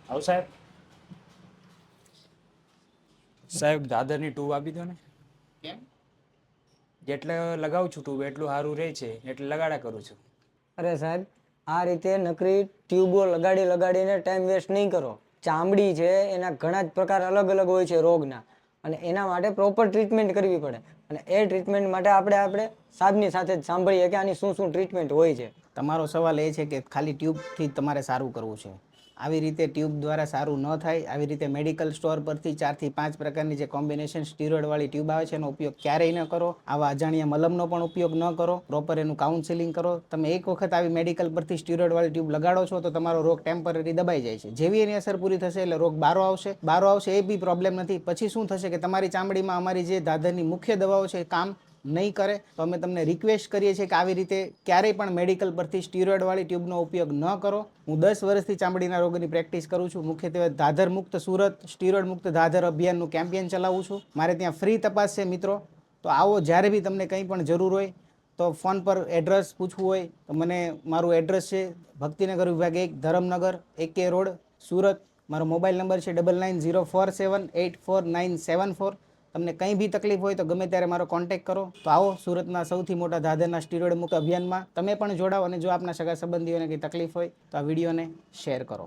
આવો સાહેબ દાદરની ટ્યુબ આપી દો ને. કેમ? જેટલે લગાવું છું ટ્યુબ એટલું સારું રહે છે એટલે લગાડા કરું છું. અરે સાહેબ, આ રીતે નકરી ટ્યુબો લગાડીને ટાઈમ વેસ્ટ નહીં કરો. ચામડી છે એના ઘણા જ પ્રકાર અલગ અલગ હોય છે રોગના, અને એના માટે પ્રોપર ટ્રીટમેન્ટ કરવી પડે. અને એ ટ્રીટમેન્ટ માટે આપણે સાહેબની સાથે જ સાંભળીએ કે આની શું શું ટ્રીટમેન્ટ હોય છે. તમારો સવાલ એ છે કે ખાલી ટ્યુબથી તમારે સારું કરવું છે. આવી રીતે ટ્યુબ દ્વારા સારું ન થાય. આવી રીતે મેડિકલ સ્ટોર પરથી 4 થી 5 પ્રકારની જે કોમ્બિનેશન સ્ટીરોઇડવાળી ટ્યુબ આવે છે એનો ઉપયોગ ક્યારેય ન કરો. આવા અજાણ્યા મલમનો પણ ઉપયોગ ન કરો. પ્રોપર એનું કાઉન્સેલિંગ કરો. તમે એક વખત આવી મેડિકલ પરથી સ્ટીરોઇડવાળી ટ્યુબ લગાડો છો તો તમારો રોગ ટેમ્પરરી દબાઈ જાય છે. જેવી એની અસર પૂરી થશે એટલે રોગ બારો આવશે એ બી પ્રોબ્લેમ નથી. પછી શું થશે કે તમારી ચામડીમાં અમારી જે દાદરની મુખ્ય દવાઓ છે એ કામ નહીં કરે. તો અમે તમને રિક્વેસ્ટ કરીએ છીએ કે આવી રીતે ક્યારેય પણ મેડિકલ પરથી સ્ટીરોઇડવાળી ટ્યુબનો ઉપયોગ ન કરો. હું 10 વર્ષથી ચામડીના રોગની પ્રેક્ટિસ કરું છું. મુખ્યત્વે દાદર મુક્ત સુરત, સ્ટીરોઇડ મુક્ત દાદર અભિયાનનું કેમ્પેન ચલાવું છું. મારે ત્યાં ફ્રી તપાસ છે મિત્રો. તો આવો, જ્યારે બી તમને કંઈ પણ જરૂર હોય તો ફોન પર એડ્રેસ પૂછવું હોય તો મને મારું એડ્રેસ છે ભક્તિનગર વિભાગ 1, ધરમનગર, AK રોડ, સુરત. મારો મોબાઈલ નંબર છે 9904784974. તમને કંઈ બી તકલીફ હોય તો ગમે ત્યારે મારો કોન્ટેક્ટ કરો. તો આવો સુરતના સૌથી મોટા દાદરના સ્ટીરોઇડ મુક્ત અભિયાનમાં તમે પણ જોડાઓ. અને જો આપના સગા સંબંધીઓને કંઈ તકલીફ હોય તો આ વિડીયોને શેર કરો.